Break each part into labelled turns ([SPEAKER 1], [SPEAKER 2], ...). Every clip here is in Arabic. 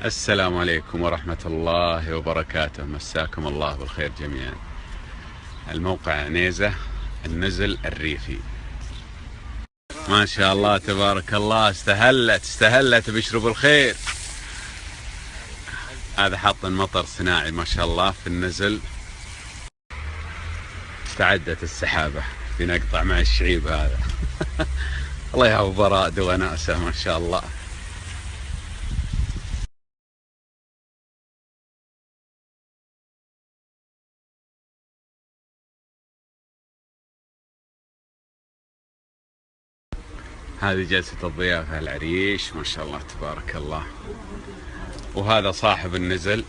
[SPEAKER 1] السلام عليكم ورحمة الله وبركاته، مساكم الله بالخير جميعا. الموقع عنيزة، النزل الريفي. ما شاء الله تبارك الله، استهلت بيشربوا الخير. هذا حاط مطر صناعي ما شاء الله في النزل. استعدت السحابة بنقطع مع الشعيب هذا. الله يهو براد وناسه ما شاء الله. هذه جلسة الضيافة العريش ما شاء الله تبارك الله. وهذا صاحب النزل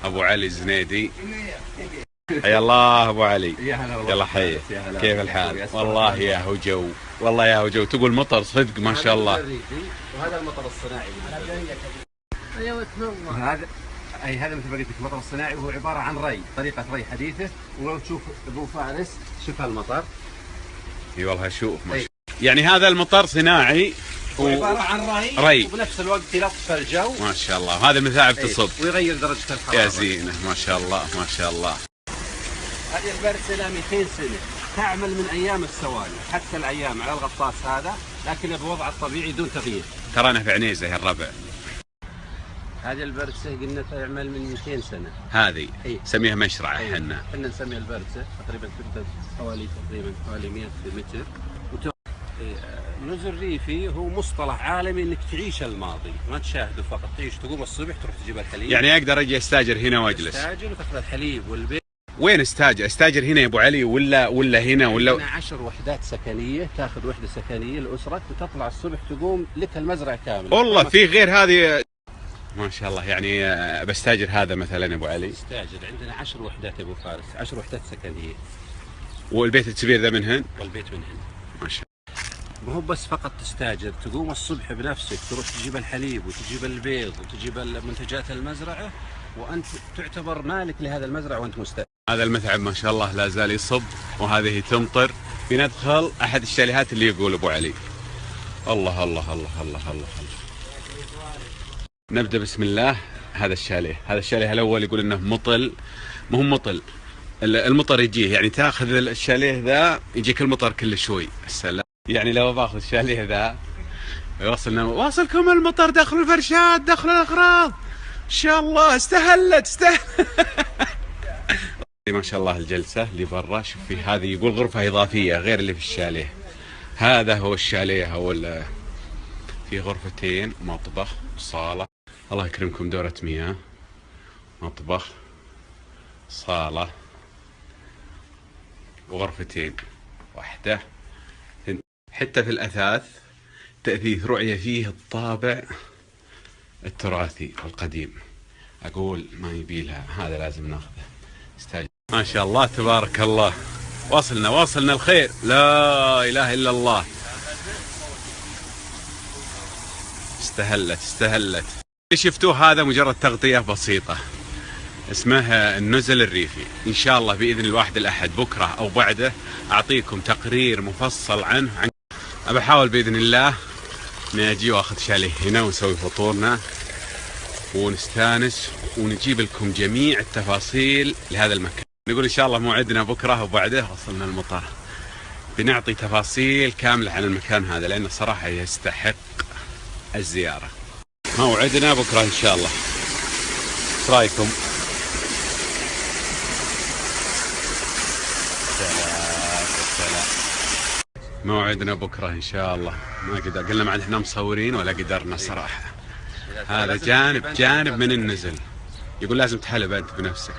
[SPEAKER 1] أبو علي الزنيدي. حيا الله أبو علي. يلا حي، كيف الحال؟ والله يا هو جو، والله يا هو جو. تقول مطر صدق ما شاء الله.
[SPEAKER 2] وهذا المطر الصناعي. هذا مثل ما قلت لك المطر الصناعي، وهو عبارة عن ري، طريقة ري حديثة. ولو تشوف أبو فارس، شوف المطر.
[SPEAKER 1] اي والله شوف ما شاء الله. يعني هذا المطر صناعي
[SPEAKER 2] عبارة عن ري وبنفس الوقت يلطف الجو
[SPEAKER 1] ما شاء الله. هذا المثاعب تصب
[SPEAKER 2] ويغير درجة الحرارة.
[SPEAKER 1] يا زينه ما شاء الله ما شاء الله.
[SPEAKER 2] هذه البرسة لها 200 سنة، تعمل من أيام السوالف حتى الأيام على الغطاس هذا، لكن بوضعها الطبيعي دون تغيير.
[SPEAKER 1] ترانا في عنيزة يا الربع.
[SPEAKER 2] هذه البرسة قلنا تعمل من 200 سنة.
[SPEAKER 1] هذه سميها مشرعة. احنا
[SPEAKER 2] نسميها البرسة. تقريبا تبدأ حوالي 100 متر. نزل ريفي هو مصطلح عالمي انك تعيش الماضي، ما تشاهده فقط، تعيش. تقوم الصبح تروح تجيب الحليب.
[SPEAKER 1] يعني اقدر اجي استاجر هنا واجلس؟
[SPEAKER 2] استاجر وتاخذ الحليب والبيت.
[SPEAKER 1] وين استاجر؟ استاجر هنا يا ابو علي ولا هنا ولا؟
[SPEAKER 2] هنا 10 وحدات سكنيه، تاخذ وحده سكنيه لاسرك وتطلع الصبح تقوم لك المزرعه كامله.
[SPEAKER 1] والله في غير هذه ما شاء الله. يعني بستاجر هذا مثلا يا ابو علي؟
[SPEAKER 2] استاجر، عندنا 10 وحدات يا ابو فارس، 10 وحدات سكنيه.
[SPEAKER 1] والبيت الكبير ذا منهن؟
[SPEAKER 2] والبيت منهن
[SPEAKER 1] ما شاء الله.
[SPEAKER 2] ما هو بس فقط تستاجر، تقوم الصبح بنفسك تروح تجيب الحليب وتجيب البيض وتجيب منتجات المزرعه، وانت تعتبر مالك لهذا المزرعه وانت مستاجر.
[SPEAKER 1] هذا المثعب ما شاء الله لا زال يصب، وهذه تمطر. بندخل احد الشاليهات اللي يقول ابو علي. الله الله الله الله الله. نبدا بسم الله. هذا الشاليه الاول يقول انه مطل. ما هو مطل، المطر يجيه، يعني تاخذ الشاليه ذا يجيك المطر كل شوي. السلام. يعني لو باخذ الشاليه ذا واصلكم المطر داخل الفرشات داخل الاغراض. ان شاء الله استهلت. ما شاء الله الجلسه اللي برا. شوف في هذه يقول غرفه اضافيه غير اللي في الشاليه. هذا هو الشاليه، هو في غرفتين، مطبخ صاله. الله يكرمكم، دوره مياه، مطبخ، صاله، وغرفتين، واحده. حتى في الأثاث تأثيث رعية فيه الطابع التراثي القديم. أقول ما يبيلها، هذا لازم ناخذه. استاجر. ما شاء الله تبارك الله. واصلنا الخير. لا إله إلا الله. استهلت. اللي شفتوه هذا مجرد تغطية بسيطة، اسمه النزل الريفي. إن شاء الله بإذن الواحد الأحد بكرة أو بعده أعطيكم تقرير مفصل عنه. أبى أحاول بإذن الله إني أجي وأخذ شاليه هنا ونسوي فطورنا ونستانس ونجيب لكم جميع التفاصيل لهذا المكان. نقول إن شاء الله موعدنا بكرة وبعده وصلنا المطار بنعطي تفاصيل كاملة عن المكان هذا، لأنه صراحة يستحق الزيارة. موعدنا بكرة إن شاء الله. إيش رأيكم؟ موعدنا بكرة إن شاء الله. ما قدر، قلنا ما احنا مصورين ولا قدرنا صراحة. هذا جانب من النزل. يقول لازم تحلب أنت بنفسك.